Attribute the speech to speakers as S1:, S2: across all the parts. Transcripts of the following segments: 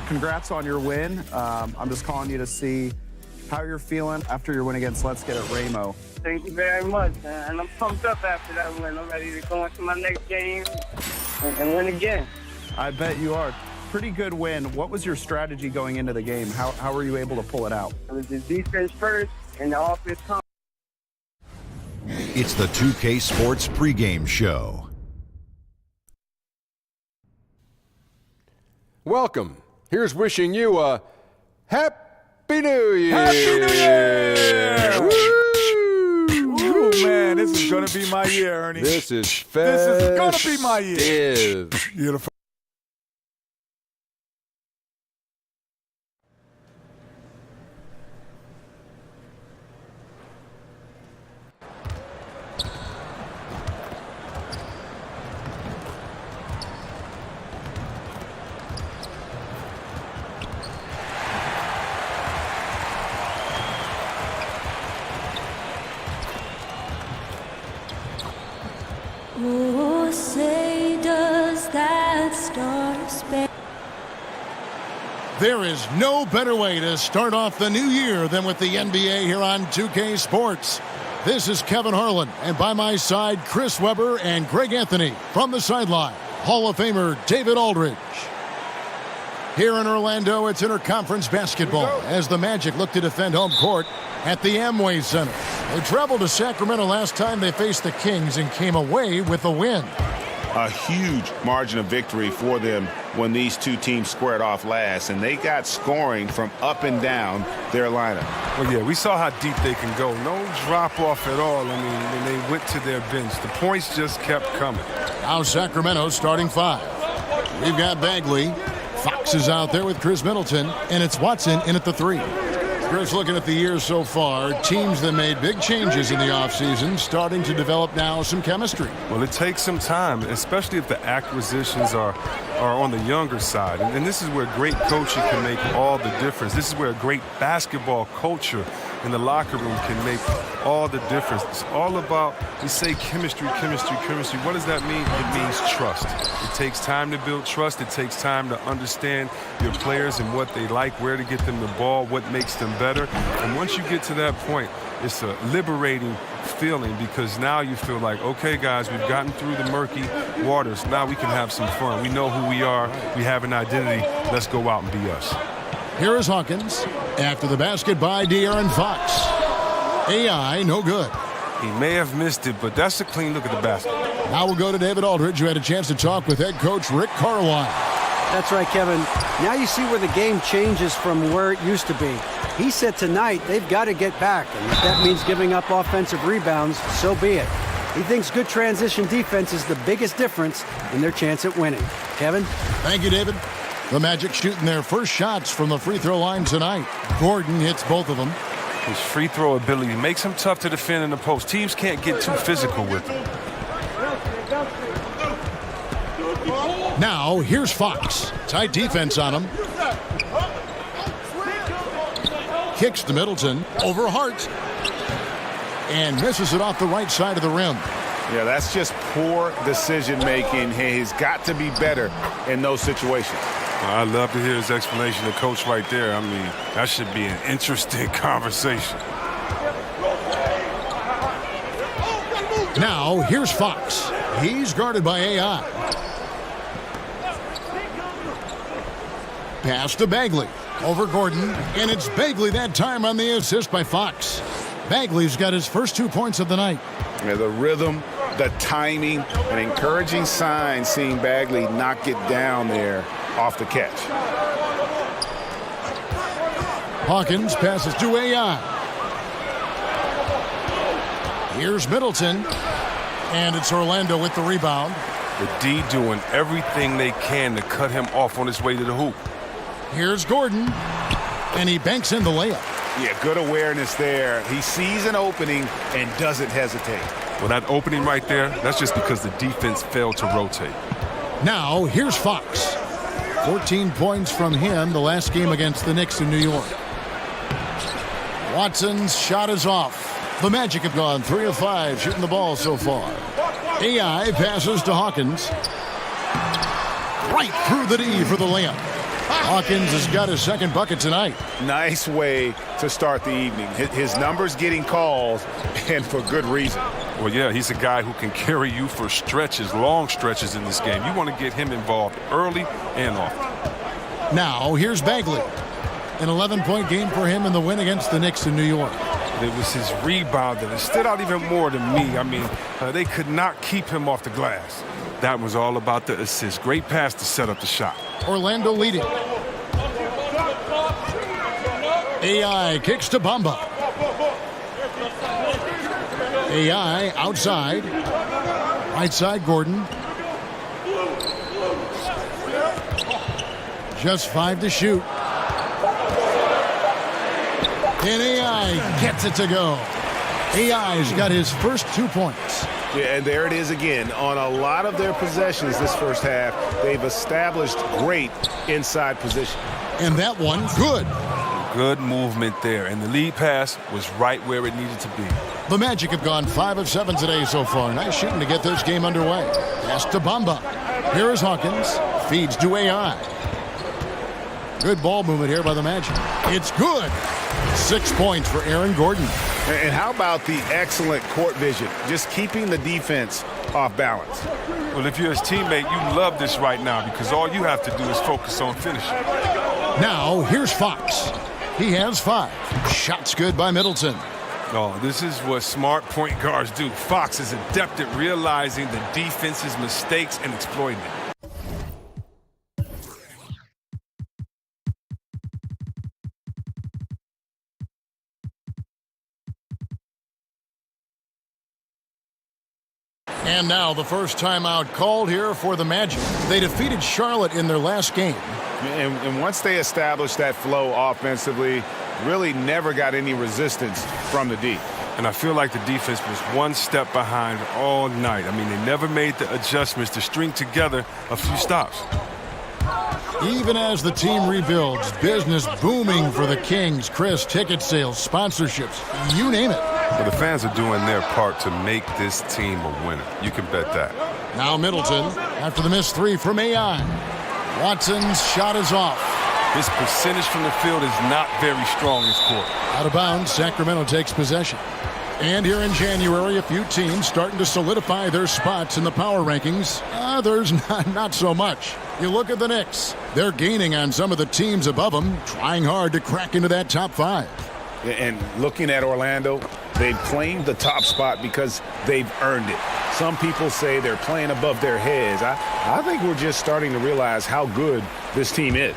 S1: congrats on your win. I'm just calling you to see how you're feeling after your win against Let's Get It Ramo.
S2: Thank you very much, man. And I'm pumped up after that win. I'm ready to go into my next game and win again.
S1: I bet you are. Pretty good win. What was your strategy going into the game? How were you able to pull it out?
S2: It was the defense first and the offense comes.
S3: It's the 2K Sports pregame show.
S4: Welcome. Here's wishing you a Happy New Year.
S5: Happy New Year. Woo! Ooh, man, this is going to be my year, Ernie.
S4: This is
S5: going to be my year.
S4: Beautiful.
S6: Oh, say does that star-spangled...
S7: There is no better way to start off the new year than with the NBA here on 2K Sports. This is Kevin Harlan, and by my side, Chris Webber and Greg Anthony. From the sideline, Hall of Famer David Aldridge. Here in Orlando, it's interconference basketball as the Magic look to defend home court at the Amway Center. They traveled to Sacramento last time they faced the Kings and came away with a win.
S8: A huge margin of victory for them when these two teams squared off last, and they got scoring from up and down their lineup.
S5: Well, yeah, we saw how deep they can go. No drop-off at all. I mean, when they went to their bench, the points just kept coming.
S7: Now Sacramento starting five. We've got Bagley. Fox is out there with Chris Middleton, and it's Watson in at the three. Chris, looking at the year so far, teams that made big changes in the offseason starting to develop now some chemistry.
S5: Well, it takes some time, especially if the acquisitions are on the younger side. And this is where great coaching can make all the difference. This is where a great basketball culture in the locker room can make all the difference. It's all about, we say chemistry, chemistry, chemistry. What does that mean? It means trust. It takes time to build trust. It takes time to understand your players and what they like, where to get them the ball, what makes them better. And once you get to that point, it's a liberating feeling because now you feel like, okay, guys, we've gotten through the murky waters. Now we can have some fun. We know who we are. We have an identity. Let's go out and be us.
S7: Here is Hawkins. After the basket by De'Aaron Fox. AI, no good.
S5: He may have missed it, but that's a clean look at the basket.
S7: Now we'll go to David Aldridge, who had a chance to talk with head coach Rick Carlisle.
S9: That's right, Kevin. Now you see where the game changes from where it used to be. He said tonight they've got to get back, and if that means giving up offensive rebounds, so be it. He thinks good transition defense is the biggest difference in their chance at winning. Kevin?
S7: Thank you, David. The Magic shooting their first shots from the free throw line tonight. Gordon hits both of them.
S5: His free throw ability makes him tough to defend in the post. Teams can't get too physical with him.
S7: Now, here's Fox. Tight defense on him. Kicks to Middleton. Over Hart. And misses it off the right side of the rim.
S8: Yeah, that's just poor decision-making. He's got to be better in those situations.
S5: I'd love to hear his explanation to coach right there. I mean, that should be an interesting conversation.
S7: Now, here's Fox. He's guarded by AI. Pass to Bagley. Over Gordon. And it's Bagley that time on the assist by Fox. Bagley's got his first 2 points of the night.
S8: Yeah, the rhythm, the timing, an encouraging sign seeing Bagley knock it down there off the catch.
S7: Hawkins passes to AI. Here's Middleton. And it's Orlando with the rebound.
S5: The D doing everything they can to cut him off on his way to the hoop.
S7: Here's Gordon. And he banks in the layup.
S8: Yeah, good awareness there. He sees an opening and doesn't hesitate.
S5: Well, that opening right there, that's just because the defense failed to rotate.
S7: Now, here's Fox. 14 points from him the last game against the Knicks in New York. Watson's shot is off. The Magic have gone 3 of 5 shooting the ball so far. AI passes to Hawkins. Right through the D for the layup. Hawkins has got his second bucket tonight.
S8: Nice way to start the evening. His numbers getting called, and for good reason.
S5: Well, yeah, he's a guy who can carry you for stretches, long stretches in this game. You want to get him involved early and often.
S7: Now, here's Bagley. An 11-point game for him in the win against the Knicks in New York.
S5: It was his rebound that stood out even more to me. I mean, they could not keep him off the glass. That was all about the assist. Great pass to set up the shot.
S7: Orlando leading. AI kicks to Bamba. AI outside. Right side, Gordon. Just 5 to shoot. And AI gets it to go. AI's got his first 2 points.
S8: Yeah, and there it is again. On a lot of their possessions this first half, they've established great inside position.
S7: And that one, good.
S5: Good movement there. And the lead pass was right where it needed to be.
S7: The Magic have gone 5 of 7 today so far. Nice shooting to get this game underway. Pass to Bamba. Here is Hawkins. Feeds to AI. Good ball movement here by the Magic. It's good. 6 points for Aaron Gordon.
S8: And how about the excellent court vision? Just keeping the defense off balance.
S5: Well, if you're his teammate, you love this right now because all you have to do is focus on finishing.
S7: Now, here's Fox. He has 5. Shots good by Middleton.
S5: Oh, this is what smart point guards do. Fox is adept at realizing the defense's mistakes and exploiting it.
S7: And now the first timeout called here for the Magic. They defeated Charlotte in their last game.
S8: And once they established that flow offensively, really never got any resistance from the D.
S5: And I feel like the defense was one step behind all night. I mean, they never made the adjustments to string together a few stops.
S7: Even as the team rebuilds, business booming for the Kings. Chris, ticket sales, sponsorships, you name it.
S5: Well, the fans are doing their part to make this team a winner. You can bet that.
S7: Now Middleton, after the missed 3 from AI. Watson's shot is off.
S5: His percentage from the field is not very strong this quarter.
S7: Out of bounds, Sacramento takes possession. And here in January, a few teams starting to solidify their spots in the power rankings. Others not so much. You look at the Knicks. They're gaining on some of the teams above them, trying hard to crack into that top 5.
S8: And looking at Orlando, they've claimed the top spot because they've earned it. Some people say they're playing above their heads. I think we're just starting to realize how good this team is.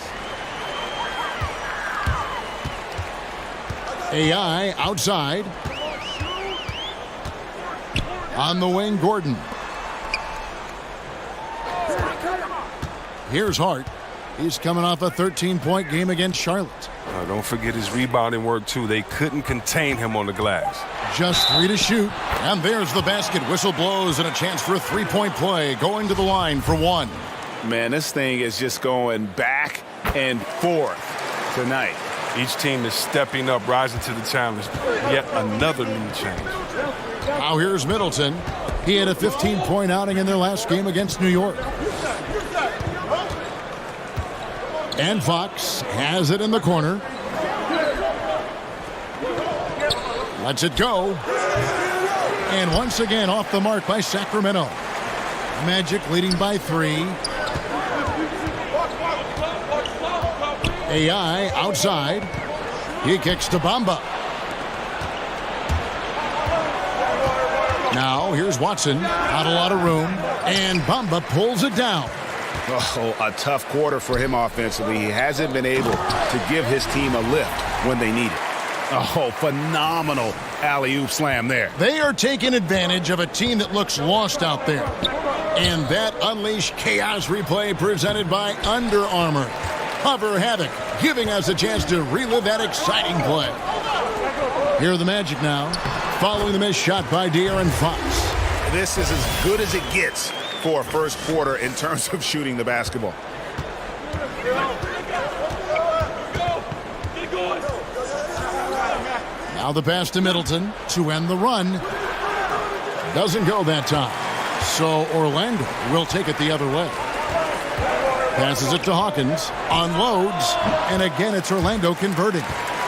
S7: AI outside. On the wing, Gordon. Here's Hart. He's coming off a 13-point game against Charlotte.
S5: Don't forget his rebounding work, too. They couldn't contain him on the glass.
S7: Just 3 to shoot. And there's the basket. Whistle blows and a chance for a 3-point play. Going to the line for 1.
S8: Man, this thing is just going back and forth tonight.
S5: Each team is stepping up, rising to the challenge. Yet another lead change.
S7: Now here's Middleton. He had a 15-point outing in their last game against New York. And Fox has it in the corner. Lets it go. And once again off the mark by Sacramento. Magic leading by 3. AI outside. He kicks to Bamba. Now here's Watson. Not a lot of room. And Bamba pulls it down.
S8: Oh, a tough quarter for him offensively. He hasn't been able to give his team a lift when they need it. Oh, phenomenal alley-oop slam there.
S7: They are taking advantage of a team that looks lost out there. And that Unleash Chaos replay presented by Under Armour. Hover Havoc, giving us a chance to relive that exciting play. Here are the Magic now, following the missed shot by De'Aaron Fox.
S8: This is as good as it gets for a first quarter in terms of shooting the basketball.
S7: Now the pass to Middleton to end the run. Doesn't go that time. So Orlando will take it the other way. Passes it to Hawkins. Unloads. And again, it's Orlando converting.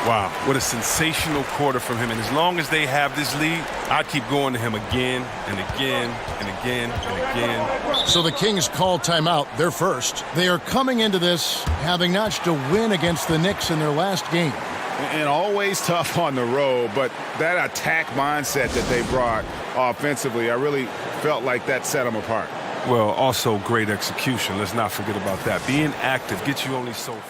S5: Wow, what a sensational quarter from him. And as long as they have this lead, I'd keep going to him again and again and again and again.
S7: So the Kings call timeout, their first. They are coming into this having notched a win against the Knicks in their last game.
S8: And always tough on the road, but that attack mindset that they brought offensively, I really felt like that set them apart.
S5: Well, also great execution. Let's not forget about that. Being active gets you only so far.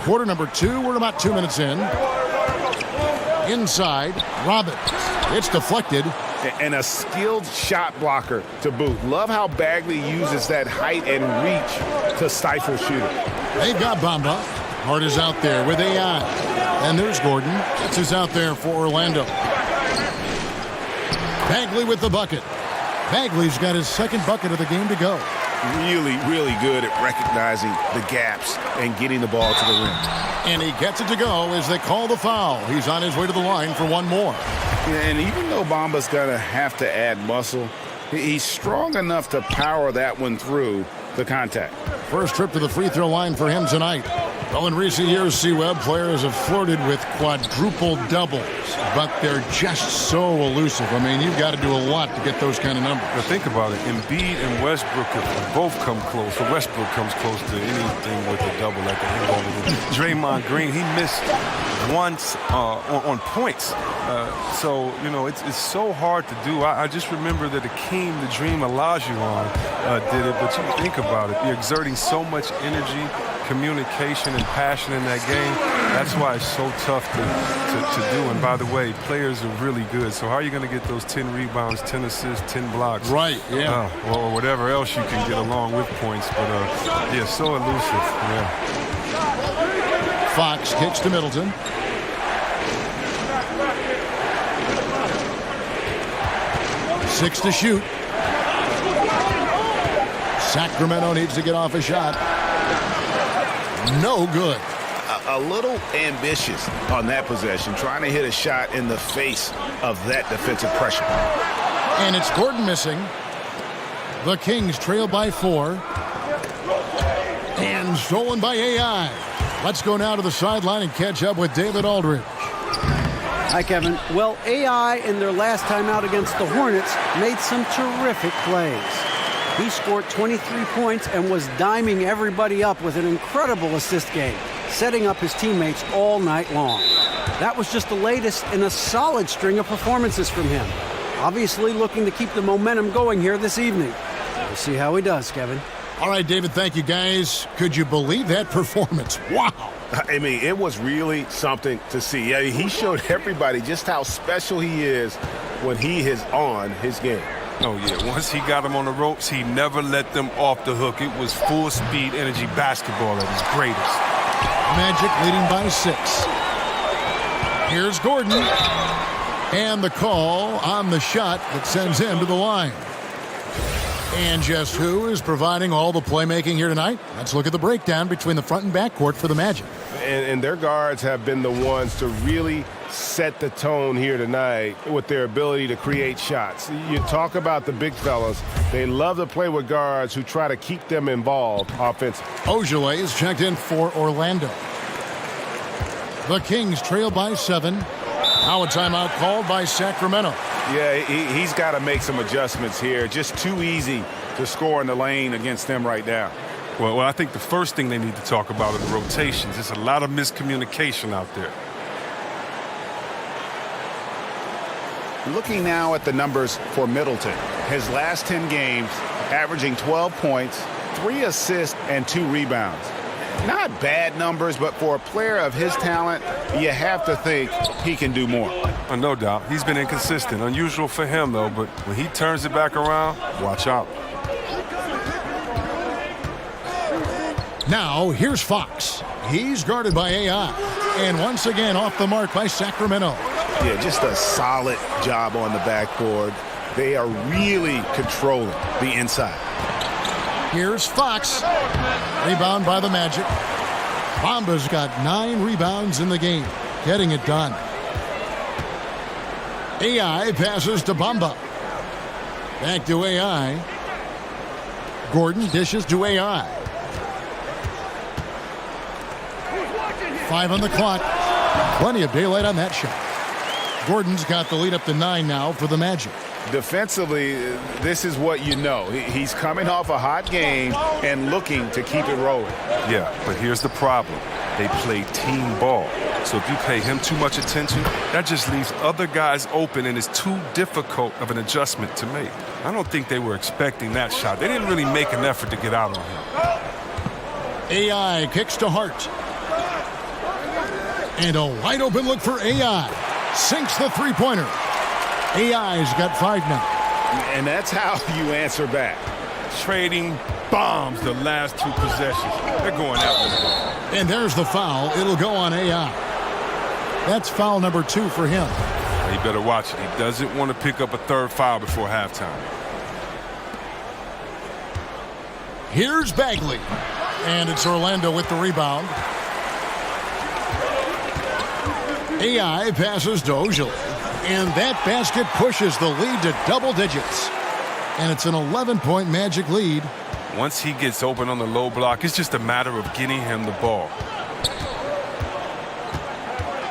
S7: Quarter number 2, we're about 2 minutes in. Inside, Robbins. It's deflected.
S8: And a skilled shot blocker to boot. Love how Bagley uses that height and reach to stifle shooters.
S7: They've got Bamba. Hart is out there with AI. And there's Gordon. This is out there for Orlando. Bagley with the bucket. Bagley's got his second bucket of the game to go.
S8: Really, really good at recognizing the gaps and getting the ball to the rim.
S7: And he gets it to go as they call the foul. He's on his way to the line for one more.
S8: And even though Bamba's going to have to add muscle, he's strong enough to power that one through the contact.
S7: First trip to the free throw line for him tonight. Well, in recent years, C-Web players have flirted with quadruple doubles, but they're just so elusive. I mean, you've got to do a lot to get those kind of numbers.
S5: But think about it. Embiid and Westbrook have both come close. So Westbrook comes close to anything with a double at the end of it. Draymond Green, he missed once on points. So, you know, it's so hard to do. I just remember that Akeem, the Dream Olajuwon did it. But you think about it. You're exerting so much energy, communication, and passion in that game. That's why it's so tough to do. And by the way, players are really good. So how are you going to get those 10 rebounds, 10 assists, 10 blocks?
S7: Right, yeah.
S5: Or whatever else you can get along with points. But, yeah, so elusive. Yeah.
S7: Fox kicks to Middleton. Six to shoot. Sacramento needs to get off a shot. No good.
S8: A little ambitious on that possession, trying to hit a shot in the face of that defensive pressure.
S7: And it's Gordon missing. The Kings trail by 4. And stolen by AI. Let's go now to the sideline and catch up with David Aldridge.
S9: Hi, Kevin. Well, AI in their last time out against the Hornets made some terrific plays. He scored 23 points and was diming everybody up with an incredible assist game, setting up his teammates all night long. That was just the latest in a solid string of performances from him. Obviously looking to keep the momentum going here this evening. We'll see how he does, Kevin.
S7: All right, David, thank you, guys. Could you believe that performance? Wow.
S8: I mean, it was really something to see. Yeah, he showed everybody just how special he is when he is on his game.
S5: Oh, yeah. Once he got them on the ropes, he never let them off the hook. It was full-speed energy basketball at his greatest.
S7: Magic leading by 6. Here's Gordon. And the call on the shot that sends him to the line. And just who is providing all the playmaking here tonight? Let's look at the breakdown between the front and back court for the Magic.
S8: And their guards have been the ones to really set the tone here tonight with their ability to create shots. You talk about the big fellas. They love to play with guards who try to keep them involved offensively.
S7: Ojale is checked in for Orlando. The Kings trail by 7. Now a timeout called by Sacramento.
S8: Yeah, he's got to make some adjustments here. Just too easy to score in the lane against them right now.
S5: Well, I think the first thing they need to talk about are the rotations. There's a lot of miscommunication out there.
S8: Looking now at the numbers for Middleton. His last 10 games, averaging 12 points, 3 assists, and 2 rebounds. Not bad numbers, but for a player of his talent, you have to think he can do more.
S5: No doubt. He's been inconsistent. Unusual for him, though, but when he turns it back around, watch out.
S7: Now, here's Fox. He's guarded by AI. And once again, off the mark by Sacramento.
S8: Yeah, just a solid job on the backboard. They are really controlling the inside.
S7: Here's Fox. Rebound by the Magic. Bamba's got 9 rebounds in the game, getting it done. AI passes to Bamba. Back to AI. Gordon dishes to AI. 5 on the clock. Plenty of daylight on that shot. Gordon's got the lead up to 9 now for the Magic.
S8: Defensively, this is what you know. He's coming off a hot game and looking to keep it rolling.
S5: Yeah, but here's the problem. They play team ball. So if you pay him too much attention, that just leaves other guys open and is too difficult of an adjustment to make. I don't think they were expecting that shot. They didn't really make an effort to get out on him.
S7: AI kicks to Hart. And a wide open look for AI. Sinks the three-pointer. AI's got 5 now.
S8: And that's how you answer back.
S5: Trading bombs the last 2 possessions. They're going out with it.
S7: And there's the foul. It'll go on AI. That's foul number 2 for him.
S5: He better watch it. He doesn't want to pick up a 3rd foul before halftime.
S7: Here's Bagley. And it's Orlando with the rebound. AI passes to Ojale. And that basket pushes the lead to double digits. And it's an 11-point Magic lead.
S5: Once he gets open on the low block, it's just a matter of getting him the ball.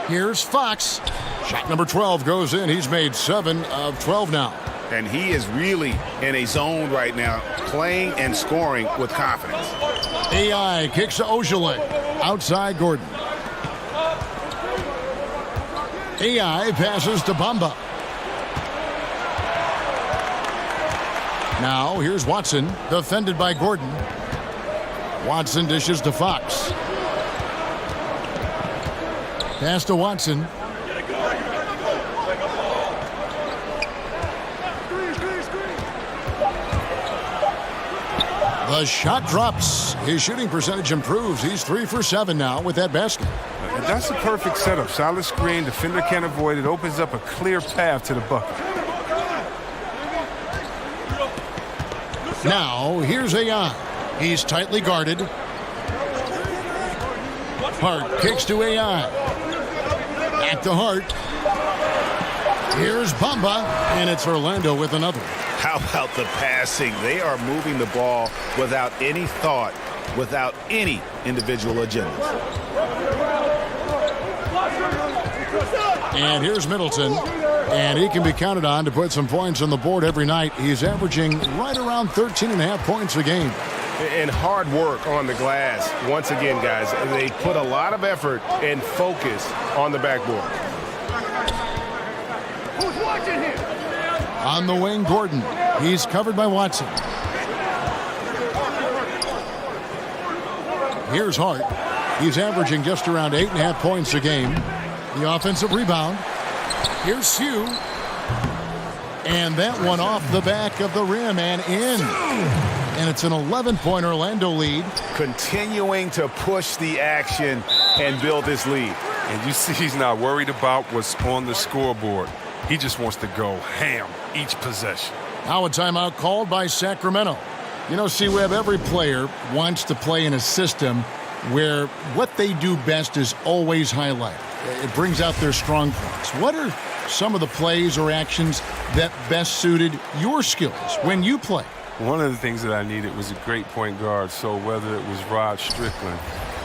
S7: Here's Fox. Shot number 12 goes in. He's made 7 of 12 now.
S8: And he is really in a zone right now, playing and scoring with confidence.
S7: AI kicks to Ojale. Outside Gordon. AI passes to Bamba. Now here's Watson, defended by Gordon. Watson dishes to Fox. Pass to Watson. The shot drops. His shooting percentage improves. He's 3 for 7 now with that basket.
S5: And that's a perfect setup. Solid screen. Defender can't avoid it. Opens up a clear path to the bucket.
S7: Now, here's AI. He's tightly guarded. Hart kicks to AI. Back to Hart. Here's Bamba, and it's Orlando with another.
S8: How about the passing? They are moving the ball without any thought, without any individual agendas.
S7: And here's Middleton, and he can be counted on to put some points on the board every night. He's averaging right around 13.5 points a game.
S8: And hard work on the glass. Once again, guys, they put a lot of effort and focus on the backboard.
S2: Who's watching here?
S7: On the wing, Gordon. He's covered by Watson. Here's Hart. He's averaging just around 8.5 points a game. The offensive rebound. Here's Hugh. And that one off the back of the rim and in. And it's an 11-point Orlando lead.
S8: Continuing to push the action and build this lead.
S5: And you see he's not worried about what's on the scoreboard. He just wants to go ham each possession.
S7: Now a timeout called by Sacramento. You know, C-Web, every player wants to play in a system where what they do best is always highlighted. It brings out their strong points. What are some of the plays or actions that best suited your skills when you play?
S5: One of the things that I needed was a great point guard. So whether it was Rod Strickland,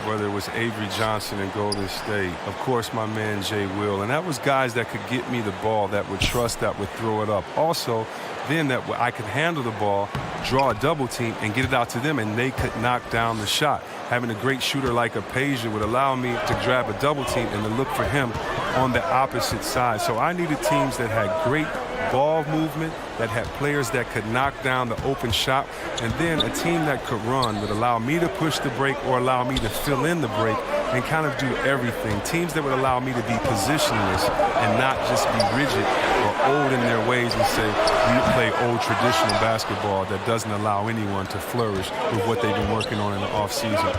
S5: whether it was Avery Johnson in Golden State, of course my man Jay Will, and that was guys that could get me the ball, that would trust, that would throw it up. Also, then that I could handle the ball, draw a double team, and get it out to them, and they could knock down the shot. Having a great shooter like Apasia would allow me to grab a double team and to look for him on the opposite side. So I needed teams that had great ball movement, that had players that could knock down the open shot, and then a team that could run would allow me to push the break or allow me to fill in the break and kind of do everything. Teams that would allow me to be positionless and not just be rigid or old in their ways and say, we play old traditional basketball that doesn't allow anyone to flourish with what they've been working on in the offseason.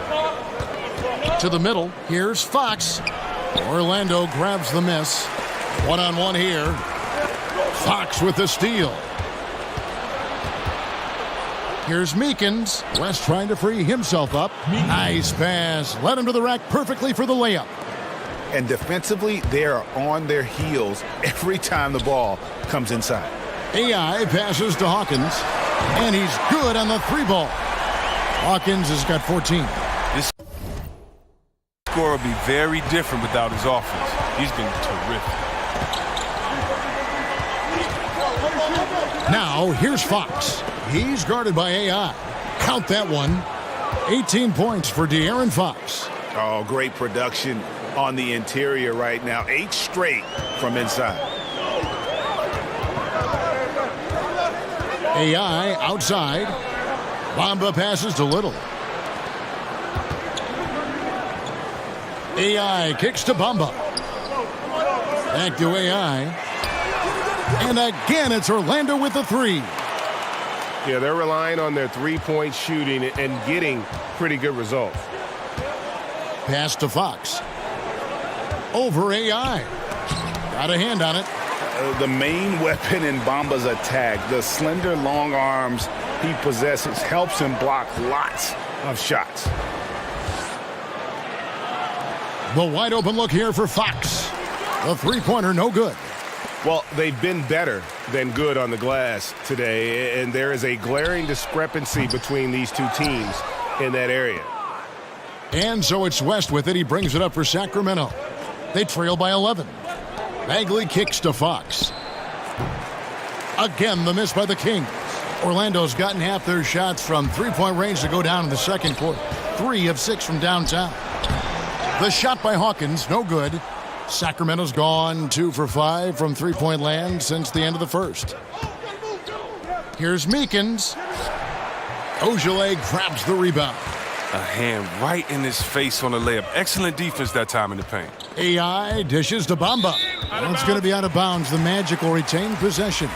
S7: To the middle, here's Fox. Orlando grabs the miss. One-on-one here. Fox with the steal. Here's Meekins. West trying to free himself up. Nice pass. Led him to the rack perfectly for the layup.
S8: And defensively, they are on their heels every time the ball comes inside.
S7: AI passes to Hawkins, and he's good on the three ball. Hawkins has got 14.
S5: This score will be very different without his offense. He's been terrific.
S7: Now, here's Fox. He's guarded by AI. Count that one. 18 points for De'Aaron Fox.
S8: Oh, great production on the interior right now. 8 straight from inside.
S7: AI outside. Bamba passes to Little. AI kicks to Bamba. Back to AI. And again, it's Orlando with the three.
S10: Yeah, they're relying on their three-point shooting and getting pretty good results.
S7: Pass to Fox. Over AI. Got a hand on it.
S8: The main weapon in Bamba's attack, the slender, long arms he possesses, helps him block lots of shots.
S7: The wide open look here for Fox. The three-pointer no good.
S10: Well, they've been better than good on the glass today, and there is a glaring discrepancy between these two teams in that area.
S7: And so it's West with it. He brings it up for Sacramento. They trail by 11. Bagley kicks to Fox. Again, the miss by the Kings. Orlando's gotten half their shots from three-point range to go down in the second quarter. 3 of 6 from downtown. The shot by Hawkins, no good. Sacramento's gone 2 for 5 from three-point land since the end of the first. Here's Meekins. Ojale grabs the rebound.
S5: A hand right in his face on the layup. Excellent defense that time in the paint.
S7: AI dishes to Bamba. That's going to be out of bounds. The Magic will retain possession.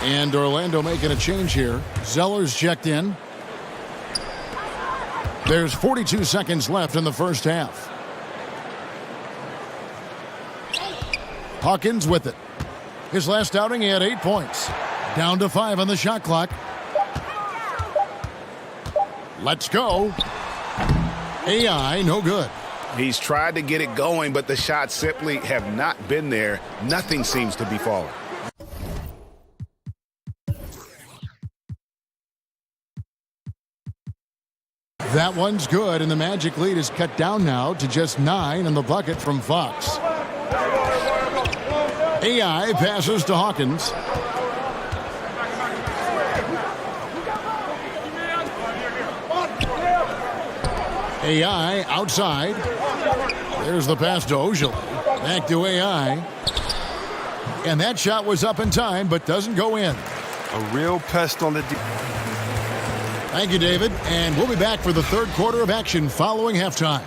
S7: And Orlando making a change here. Zeller's checked in. There's 42 seconds left in the first half. Hawkins with it. His last outing, he had 8 points. Down to 5 on the shot clock. Let's go. AI, no good.
S8: He's tried to get it going, but the shots simply have not been there. Nothing seems to be falling.
S7: That one's good, and the Magic lead is cut down now to just 9 in the bucket from Fox. AI passes to Hawkins. AI outside. There's the pass to Ojale. Back to AI. And that shot was up in time, but doesn't go in.
S5: A real pest on the
S7: Thank you, David. And we'll be back for the third quarter of action following halftime.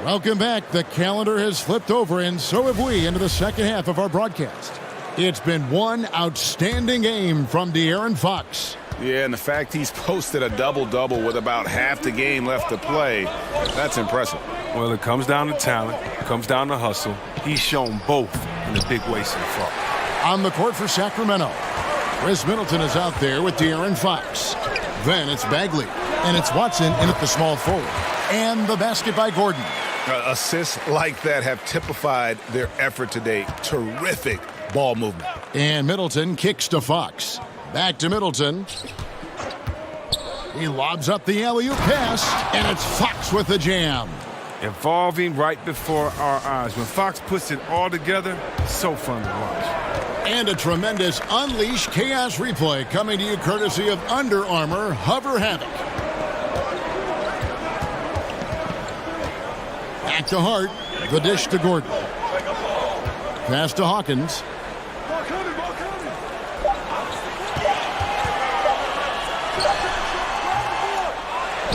S7: Welcome back. The calendar has flipped over, and so have we, into the second half of our broadcast. It's been one outstanding game from De'Aaron Fox.
S8: Yeah, and the fact he's posted a double-double with about half the game left to play, that's impressive.
S5: Well, it comes down to talent. It comes down to hustle. He's shown both in the big ways so far.
S7: On the court for Sacramento, Chris Middleton is out there with De'Aaron Fox. Then it's Bagley, and it's Watson in at the small forward. And the basket by Gordon.
S8: Assists like that have typified their effort today. Terrific ball movement.
S7: And Middleton kicks to Fox. Back to Middleton. He lobs up the alley-oop pass, and it's Fox with the jam.
S5: Evolving right before our eyes. When Fox puts it all together, so fun to watch.
S7: And a tremendous Unleash Chaos replay coming to you courtesy of Under Armour Hover Havoc. Back to Hart. The dish to Gordon. Pass to Hawkins.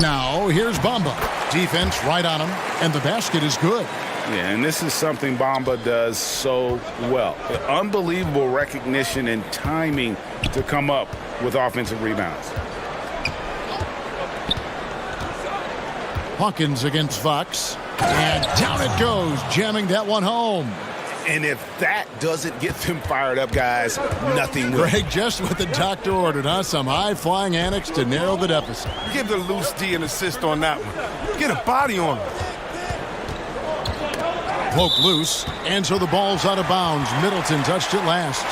S7: Now, here's Bamba. Defense right on him, and the basket is good.
S8: Yeah, and this is something Bamba does so well. Unbelievable recognition and timing to come up with offensive rebounds.
S7: Hawkins against Fox. And down it goes, jamming that one home.
S8: And if that doesn't get them fired up, guys, nothing will.
S7: Greg, just what the doctor ordered, huh? Some high-flying annex to narrow the deficit.
S5: Give the loose D an assist on that one. Get a body on him.
S7: Poke loose, and so the ball's out of bounds. Middleton touched it last.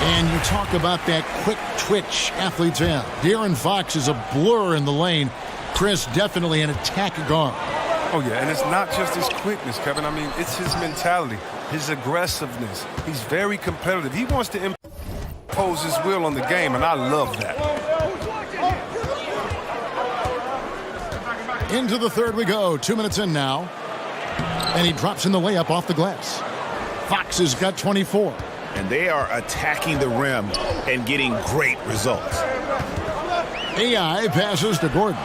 S7: And you talk about that quick twitch athletes have. De'Aaron Fox is a blur in the lane. Chris, definitely an attack guard.
S5: Oh, yeah, and it's not just his quickness, Kevin. I mean, it's his mentality, his aggressiveness. He's very competitive. He wants to impose his will on the game, and I love that.
S7: Into the third we go. 2 minutes in now. And he drops in the layup off the glass. Fox has got 24.
S8: And they are attacking the rim and getting great results.
S7: AI passes to Gordon.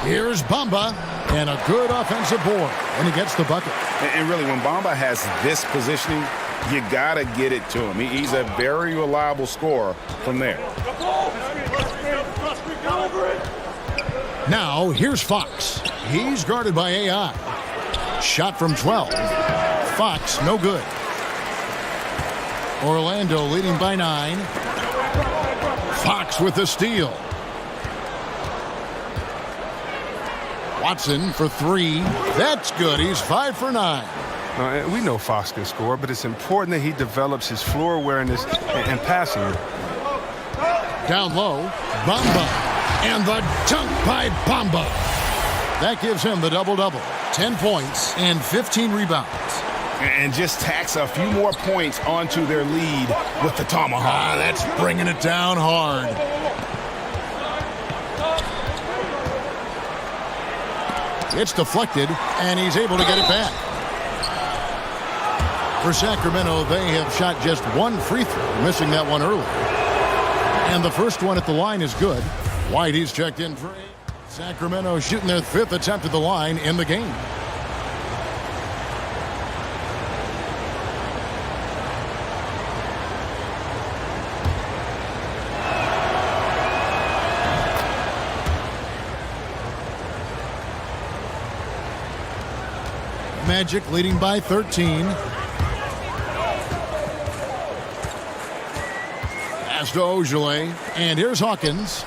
S7: Here's Bamba. And a good offensive board. And he gets the bucket.
S8: And really, when Bamba has this positioning, you got to get it to him. He's a very reliable scorer from there.
S7: Now, here's Fox. He's guarded by AI. Shot from 12. Fox, no good. Orlando leading by 9. Fox with the steal. Watson for 3. That's good. He's 5 for 9.
S5: We know Fox can score, but it's important that he develops his floor awareness and passing.
S7: Down low, Bamba. And the dunk by Bamba. That gives him the double-double. 10 points and 15 rebounds.
S8: And just tacks a few more points onto their lead with the tomahawk.
S7: That's bringing it down hard. It's deflected, and he's able to get it back. For Sacramento, they have shot just one free throw, missing that one early. And the first one at the line is good. Whitey's checked in for 8. Sacramento shooting their 5th attempt at the line in the game. Magic leading by 13. Pass to Ojale, and here's Hawkins.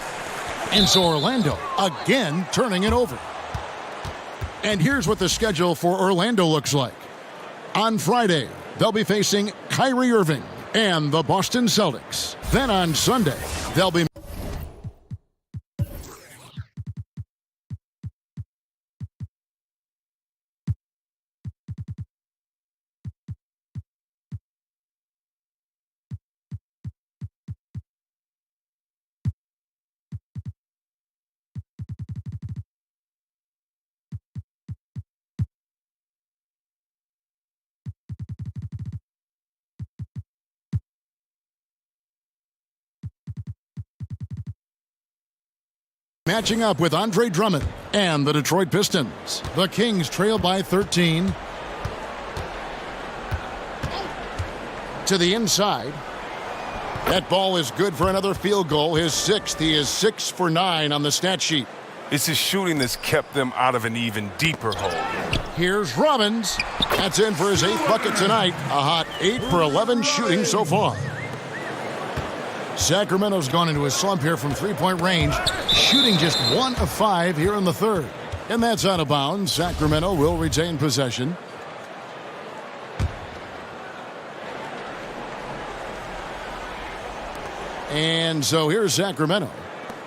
S7: And so Orlando again turning it over. And here's what the schedule for Orlando looks like. On Friday, they'll be facing Kyrie Irving and the Boston Celtics. Then on Sunday, they'll be matching up with Andre Drummond and the Detroit Pistons. The Kings trail by 13. To the inside. That ball is good for another field goal. His 6th. He is 6 for 9 on the stat sheet.
S5: It's his shooting that's kept them out of an even deeper hole.
S7: Here's Robbins. That's in for his 8th bucket tonight. A hot 8 for 11 shooting so far. Sacramento's gone into a slump here from three-point range, shooting just 1 of 5 here in the third. And that's out of bounds. Sacramento will retain possession. And so here's Sacramento.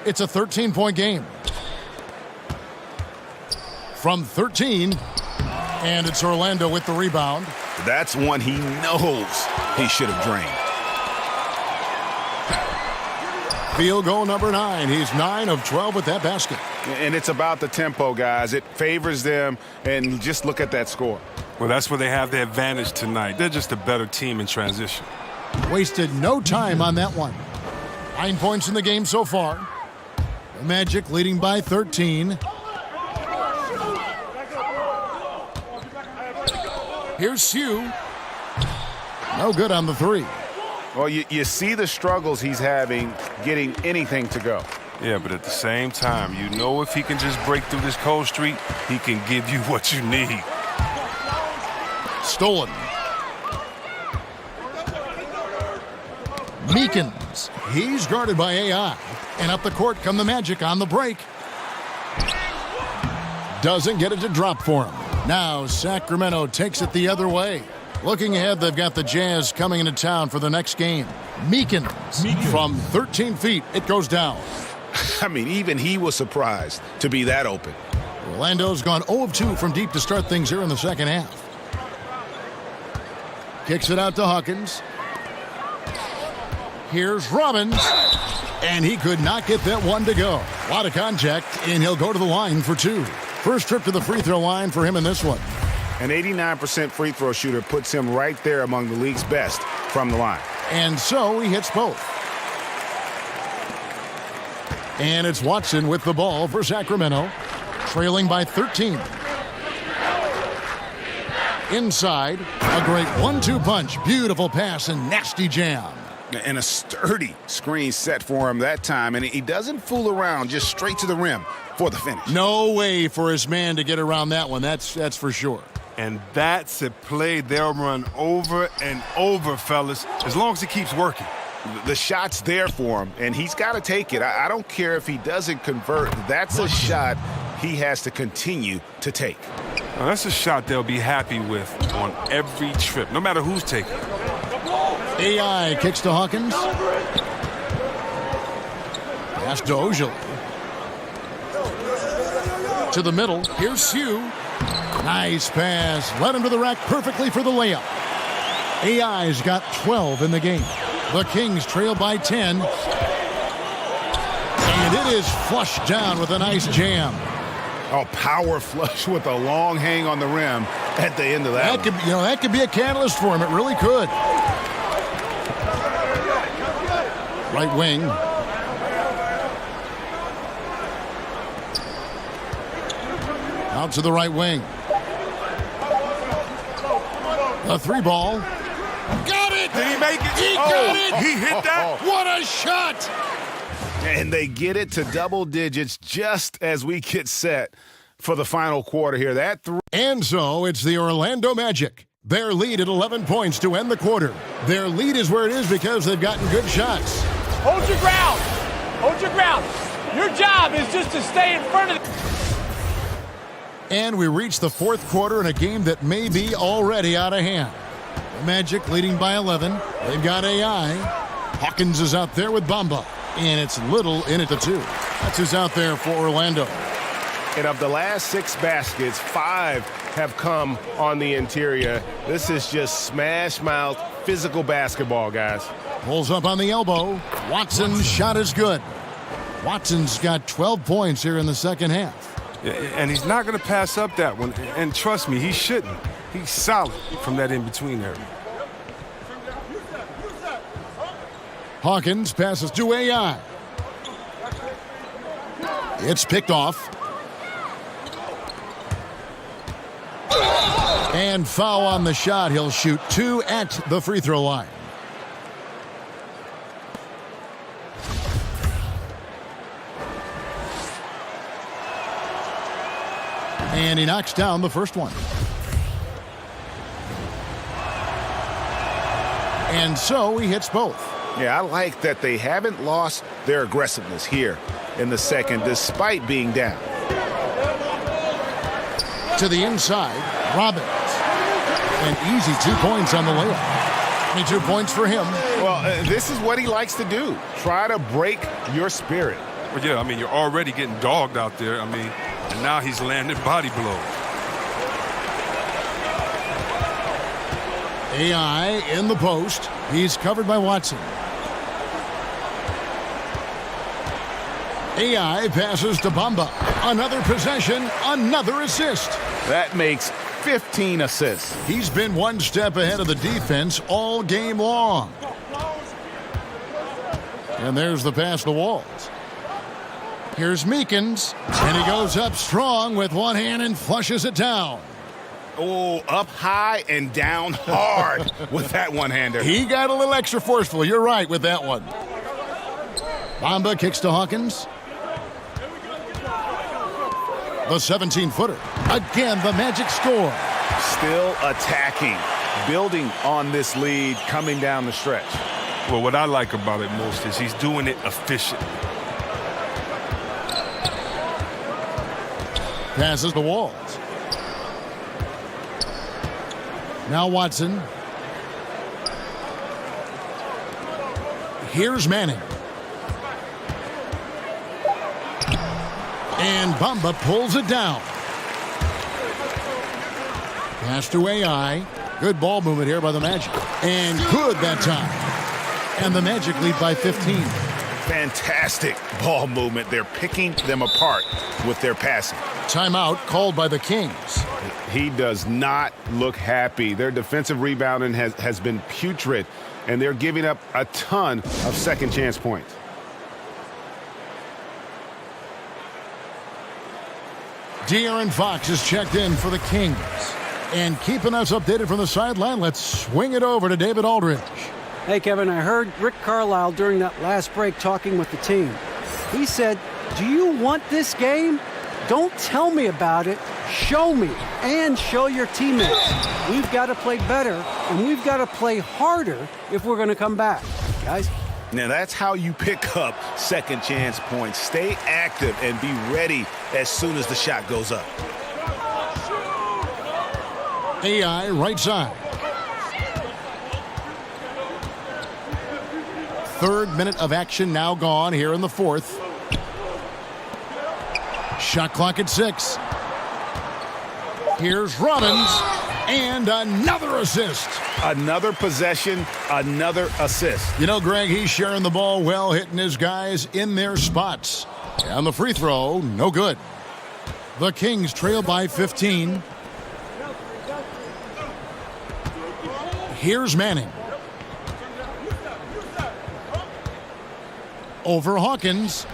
S7: It's a 13-point game. From 13, and it's Orlando with the rebound.
S8: That's one he knows he should have drained.
S7: Field goal number 9. He's 9 of 12 with that basket.
S8: And it's about the tempo, guys. It favors them, and just look at that score.
S5: Well, that's where they have the advantage tonight. They're just a better team in transition.
S7: Wasted no time on that one. 9 points in the game so far. The Magic leading by 13. Here's Sue. No good on the three.
S8: Well, you see the struggles he's having getting anything to go.
S5: Yeah, but at the same time, you know if he can just break through this cold streak, he can give you what you need.
S7: Stolen. Meekins. He's guarded by AI. And up the court come the Magic on the break. Doesn't get it to drop for him. Now Sacramento takes it the other way. Looking ahead, they've got the Jazz coming into town for the next game. Meekins. From 13 feet, it goes down.
S8: I mean, even he was surprised to be that open.
S7: Orlando's gone 0 of 2 from deep to start things here in the second half. Kicks it out to Hawkins. Here's Robbins. And he could not get that one to go. A lot of contact, and he'll go to the line for 2. First trip to the free throw line for him in this one.
S8: An 89% free throw shooter puts him right there among the league's best from the line.
S7: And so he hits both. And it's Watson with the ball for Sacramento, trailing by 13. Inside, a great 1-2 punch. Beautiful pass and nasty jam.
S8: And a sturdy screen set for him that time. And he doesn't fool around, just straight to the rim for the finish.
S7: No way for his man to get around that one. That's for sure.
S5: And that's a play they'll run over and over, fellas, as long as he keeps working.
S8: The shot's there for him, and he's got to take it. I don't care if he doesn't convert. That's a shot he has to continue to take.
S5: Now, that's a shot they'll be happy with on every trip, no matter who's taking it.
S7: AI kicks to Hawkins. Pass to Ojale. To the middle. Here's Sue. Nice pass. Led him to the rack perfectly for the layup. AI's got 12 in the game. The Kings trail by 10. And it is flushed down with a nice jam.
S8: Oh, power flush with a long hang on the rim at the end of that.
S7: That could be a catalyst for him. It really could. Right wing. Out to the right wing. A 3 ball. Got it!
S5: Did he make it?
S7: He got it!
S5: He hit that?
S7: What a shot!
S8: And they get it to double digits just as we get set for the final quarter here.
S7: And so it's the Orlando Magic. Their lead at 11 points to end the quarter. Their lead is where it is because they've gotten good shots.
S11: Hold your ground. Hold your ground. Your job is just to stay in front of the...
S7: And we reach the fourth quarter in a game that may be already out of hand. The Magic leading by 11. They've got AI. Hawkins is out there with Bamba. And it's Little in at the 2. That's who's out there for Orlando.
S10: And of the last 6 baskets, 5 have come on the interior. This is just smash mouth physical basketball, guys.
S7: Pulls up on the elbow. Watson's shot is good. Watson's got 12 points here in the second half.
S5: Yeah, and he's not going to pass up that one. And trust me, he shouldn't. He's solid from that in-between area.
S7: Hawkins passes to AI. It's picked off. And foul on the shot. He'll shoot 2 at the free throw line. And he knocks down the first one. And so he hits both.
S8: Yeah, I like that they haven't lost their aggressiveness here in the second, despite being down.
S7: To the inside, Robbins. An easy 2 points on the layup. 22 points for him.
S8: Well, this is what he likes to do. Try to break your spirit.
S5: Well, yeah, I mean, you're already getting dogged out there. I mean, and now he's landing body blows.
S7: AI in the post. He's covered by Watson. AI passes to Bamba. Another possession, another assist.
S8: That makes 15 assists.
S7: He's been one step ahead of the defense all game long. And there's the pass to Walls. Here's Meekins, and he goes up strong with one hand and flushes it down.
S8: Oh, up high and down hard with that one-hander.
S7: He got a little extra forceful. You're right with that one. Bamba kicks to Hawkins. The 17-footer. Again, the Magic score.
S8: Still attacking, building on this lead coming down the stretch.
S5: Well, what I like about it most is he's doing it efficiently.
S7: Passes the walls. Now Watson. Here's Manning. And Bamba pulls it down. Pass to AI. Good ball movement here by the Magic. And good that time. And the Magic lead by 15.
S8: Fantastic ball movement. They're picking them apart with their passing.
S7: Timeout called by the Kings.
S8: He does not look happy. Their defensive rebounding has been putrid, and they're giving up a ton of second chance points.
S7: De'Aaron Fox is checked in for the Kings. And keeping us updated from the sideline, let's swing it over to David Aldridge.
S9: Hey, Kevin, I heard Rick Carlisle during that last break talking with the team. He said, "Do you want this game? Don't tell me about it. Show me and show your teammates. We've got to play better, and we've got to play harder if we're going to come back." Guys?
S8: Now, that's how you pick up second chance points. Stay active and be ready as soon as the shot goes up.
S7: AI right side. Third minute of action now gone here in the fourth. Shot clock at 6. Here's Robbins. And another assist.
S8: Another possession, another assist.
S7: You know, Greg, he's sharing the ball well, hitting his guys in their spots. And the free throw, no good. The Kings trail by 15. Here's Manning. Over Hawkins.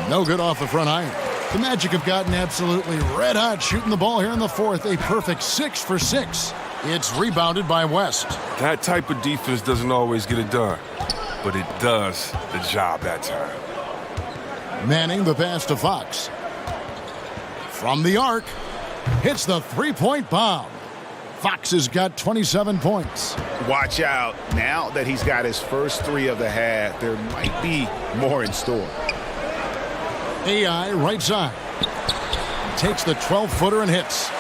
S7: No good off the front iron. The Magic have gotten absolutely red hot shooting the ball here in the fourth. A perfect 6 for 6. It's rebounded by West.
S5: That type of defense doesn't always get it done, but it does the job that time.
S7: Manning the pass to Fox. From the arc, hits the three-point bomb. Fox has got 27 points.
S8: Watch out. Now that he's got his first 3 of the half, there might be more in store.
S7: AI right side. Takes the 12-footer and hits.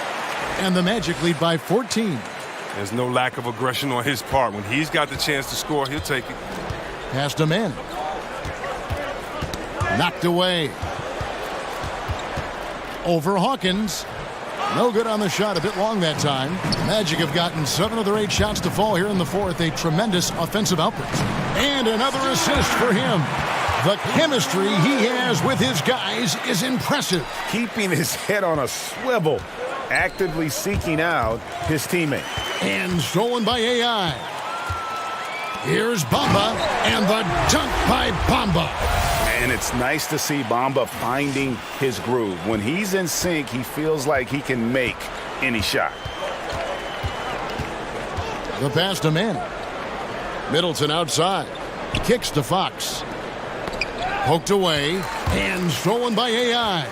S7: And the Magic lead by 14.
S5: There's no lack of aggression on his part. When he's got the chance to score, he'll take it.
S7: Pass to Manning. Knocked away. Over Hawkins. No good on the shot, a bit long that time. Magic have gotten 7 of their 8 shots to fall here in the fourth. A tremendous offensive output. And another assist for him. The chemistry he has with his guys is impressive.
S8: Keeping his head on a swivel, actively seeking out his teammate.
S7: And stolen by AI. Here's Bamba, and the dunk by Bamba.
S8: And it's nice to see Bamba finding his groove. When he's in sync, he feels like he can make any shot.
S7: The pass to Manning. Middleton outside. Kicks to Fox. Poked away and stolen by AI.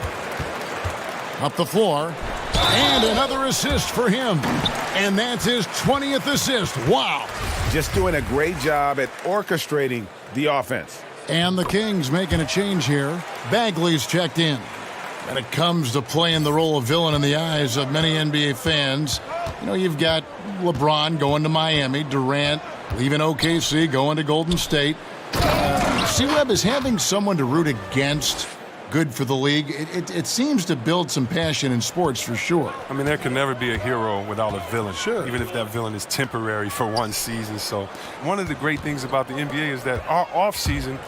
S7: Up the floor. And another assist for him. And that's his 20th assist. Wow.
S8: Just doing a great job at orchestrating the offense.
S7: And the Kings making a change here. Bagley's checked in. When it comes to playing the role of villain in the eyes of many NBA fans, you know, you've got LeBron going to Miami, Durant leaving OKC, going to Golden State. C-Webb is having someone to root against good for the league. It seems to build some passion in sports for sure.
S5: I mean, there can never be a hero without a villain. Sure. Even if that villain is temporary for one season. So one of the great things about the NBA is that our offseason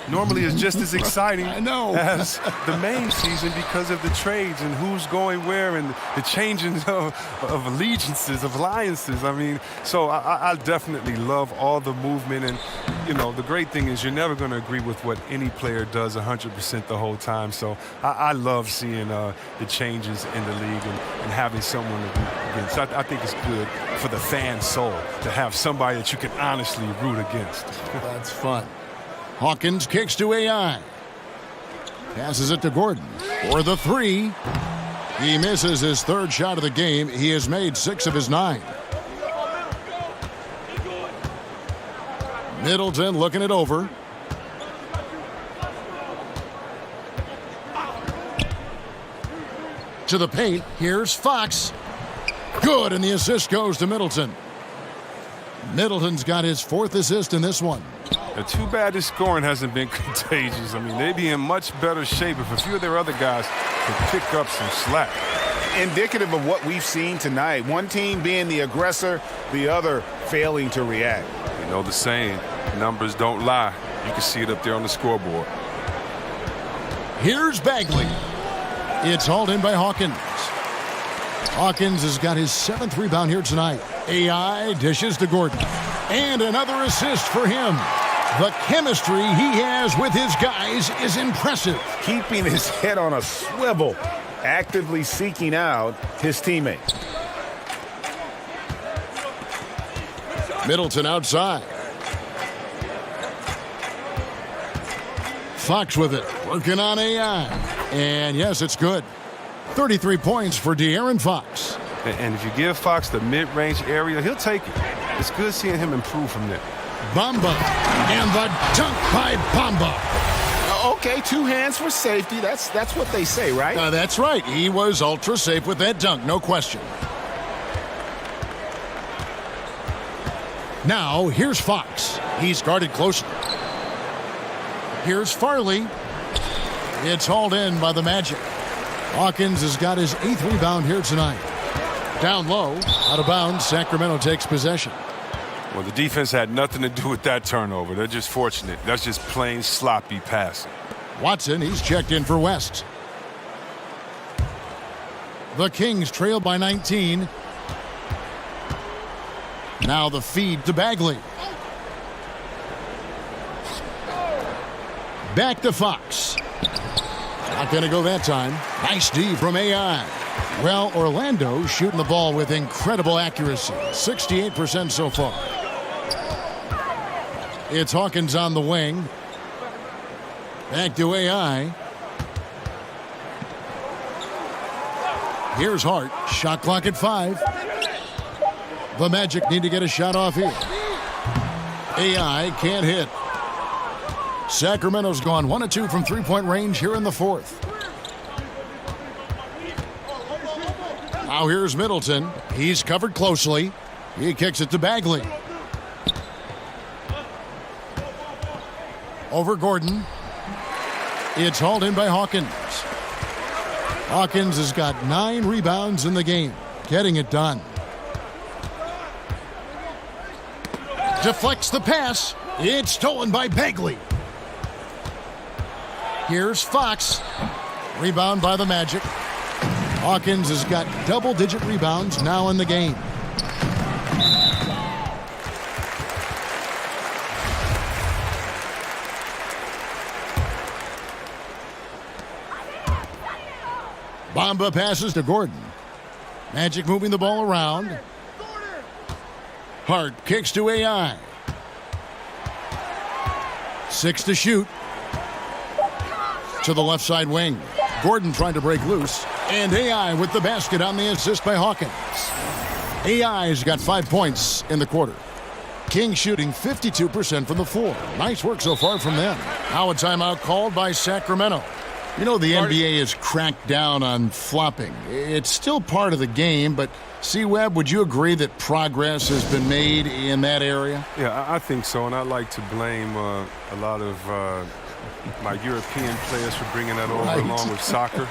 S5: normally is just as exciting
S7: I know.
S5: as the main season because of the trades and who's going where and the changing of allegiances, of alliances. I mean, so I definitely love all the movement. And, you know, the great thing is you're never going to agree with what any player does 100% the whole time. So I love seeing the changes in the league and having someone to root against. I think it's good for the fan soul to have somebody that you can honestly root against.
S7: That's fun. Hawkins kicks to AI. Passes it to Gordon for the three. He misses his third shot of the game. He has made 6 of his 9. Middleton looking it over. To the paint. Here's Fox. Good, and the assist goes to Middleton. Middleton's got his 4th assist in this one.
S5: Too bad this scoring hasn't been contagious. I mean, they'd be in much better shape if a few of their other guys could pick up some slack.
S8: Indicative of what we've seen tonight. One team being the aggressor, the other failing to react.
S5: You know the saying, numbers don't lie. You can see it up there on the scoreboard.
S7: Here's Bagley. It's hauled in by Hawkins. Hawkins has got his 7th rebound here tonight. AI dishes to Gordon. And another assist for him. The chemistry he has with his guys is impressive.
S8: Keeping his head on a swivel, actively seeking out his teammates.
S7: Middleton outside. Fox with it, working on AI. And yes, it's good. 33 points for De'Aaron Fox.
S5: And if you give Fox the mid-range area, he'll take it. It's good seeing him improve from there.
S7: Bamba, and the dunk by Bamba.
S8: Okay, 2 hands for safety. That's what they say, right?
S7: That's right. He was ultra safe with that dunk, no question. Now, here's Fox. He's guarded closely. Here's Farley. It's hauled in by the Magic. Hawkins has got his 8th rebound here tonight. Down low, out of bounds, Sacramento takes possession.
S5: Well, the defense had nothing to do with that turnover. They're just fortunate. That's just plain sloppy passing.
S7: Watson, he's checked in for West. The Kings trail by 19. Now the feed to Bagley. Back to Fox. Not going to go that time. Nice D from AI. Well, Orlando shooting the ball with incredible accuracy. 68% so far. It's Hawkins on the wing. Back to AI. Here's Hart. Shot clock at 5. The Magic need to get a shot off here. AI can't hit. Sacramento's gone 1 of 2 from 3-point range here in the 4th. Now here's Middleton. He's covered closely. He kicks it to Bagley. Over Gordon. It's hauled in by Hawkins. Hawkins has got 9 rebounds in the game. Getting it done. Deflects the pass. It's stolen by Bagley. Here's Fox. Rebound by the Magic. Hawkins has got double-digit rebounds now in the game. Bamba passes to Gordon. Magic moving the ball around. Hart kicks to AI. 6 to shoot. To the left side wing. Gordon trying to break loose. And AI with the basket on the assist by Hawkins. AI's got 5 points in the quarter. Kings shooting 52% from the floor. Nice work so far from them. Now a timeout called by Sacramento. You know, the NBA has cracked down on flopping. It's still part of the game, but C-Webb, would you agree that progress has been made in that area?
S5: Yeah, I think so, and I'd like to blame a lot of my European players for bringing that over along with soccer.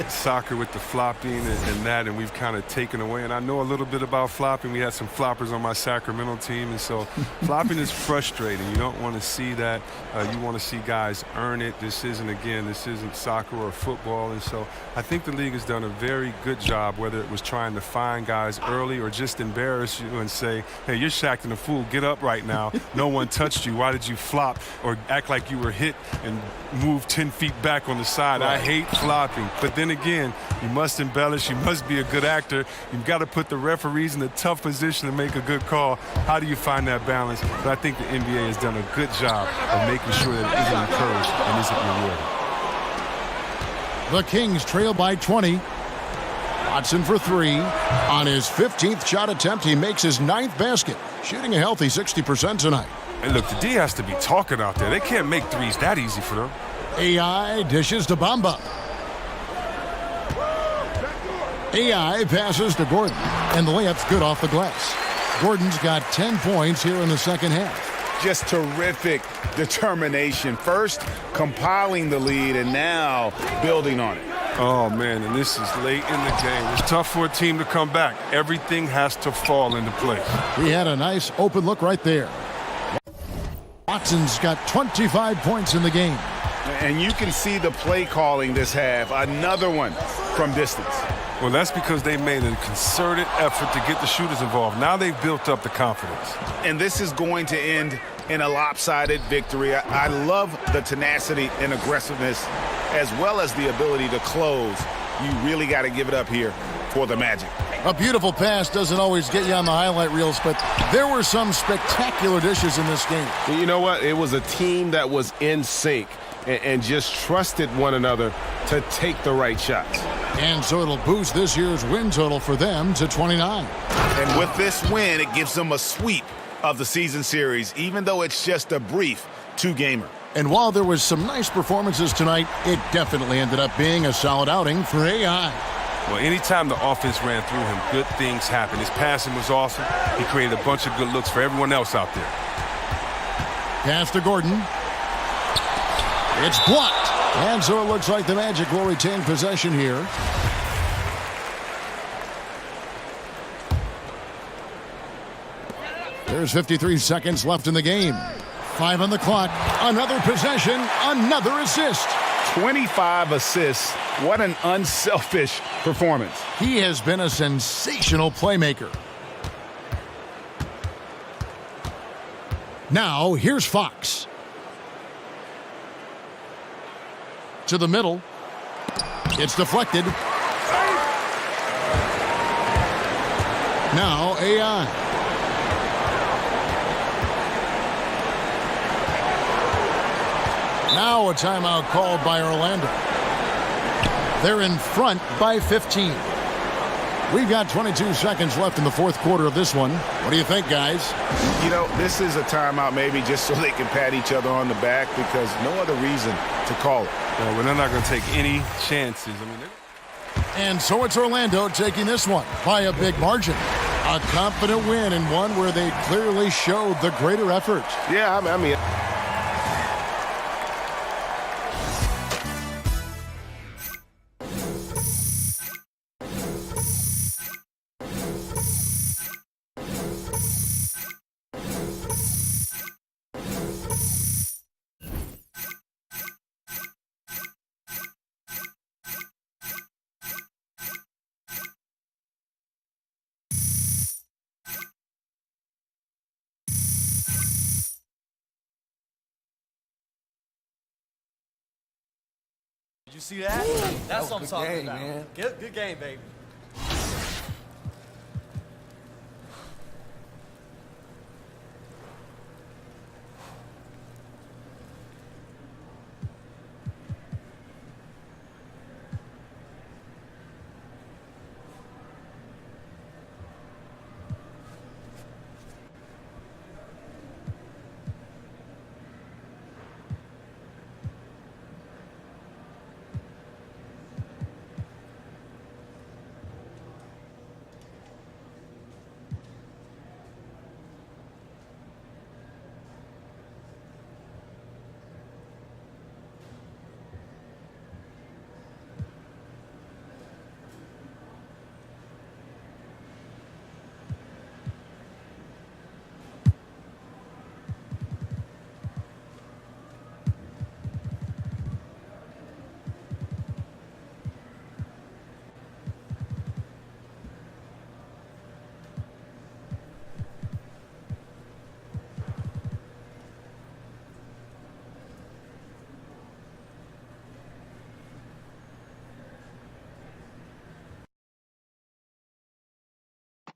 S5: Soccer with the flopping and that, and we've kind of taken away. And I know a little bit about flopping. We had some floppers on my Sacramento team, and so flopping is frustrating. You don't want to see that. You want to see guys earn it. This isn't soccer or football, and so I think the league has done a very good job, whether it was trying to find guys early or just embarrass you and say, hey, you're acting a fool. Get up right now. No one touched you. Why did you flop? Or act like you were hit and move 10 feet back on the side. Right. I hate flopping. But then again, you must embellish. You must be a good actor. You've got to put the referees in a tough position to make a good call. How do you find that balance? But I think the NBA has done a good job of making sure that it isn't encouraged and isn't rewarded.
S7: The Kings trail by 20. Watson for 3. On his 15th shot attempt, he makes his 9th basket, shooting a healthy 60% tonight.
S5: And look, the D has to be talking out there. They can't make threes that easy for them.
S7: AI dishes to Bamba. AI passes to Gordon, and the layup's good off the glass. Gordon's got 10 points here in the second half.
S8: Just terrific determination. First, compiling the lead, and now building on it.
S5: Oh, man, and this is late in the game. It's tough for a team to come back. Everything has to fall into place.
S7: He had a nice open look right there. Watson's got 25 points in the game.
S8: And you can see the play calling this half. Another one from distance.
S5: Well, that's because they made a concerted effort to get the shooters involved. Now they've built up the confidence.
S8: And this is going to end in a lopsided victory. I love the tenacity and aggressiveness as well as the ability to close. You really got to give it up here for the Magic.
S7: A beautiful pass doesn't always get you on the highlight reels, but there were some spectacular dishes in this game.
S10: You know what? It was a team that was in sync and just trusted one another to take the right shots.
S7: And so it'll boost this year's win total for them to 29.
S8: And with this win, it gives them a sweep of the season series, even though it's just a brief two-gamer.
S7: And while there was some nice performances tonight, it definitely ended up being a solid outing for AI.
S5: Well, anytime the offense ran through him, good things happened. His passing was awesome. He created a bunch of good looks for everyone else out there.
S7: Pass to Gordon. It's blocked. And so it looks like the Magic will retain possession here. There's 53 seconds left in the game. 5 on the clock. Another possession, another assist.
S8: 25 assists. What an unselfish performance.
S7: He has been a sensational playmaker. Now, here's Fox. To the middle. It's deflected. Now, AI. Now a timeout called by Orlando. They're in front by 15. We've got 22 seconds left in the fourth quarter of this one. What do you think, guys?
S8: You know, this is a timeout maybe just so they can pat each other on the back because no other reason to call it.
S5: Well, but they're not going to take any chances.
S7: And so it's Orlando taking this one by a big margin. A confident win and one where they clearly showed the greater effort.
S10: Yeah, I mean...
S12: Did you see that? That's what I'm talking about. Man. Good game, baby.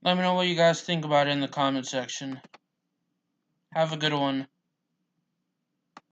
S13: Let me know what you guys think about it in the comment section. Have a good one.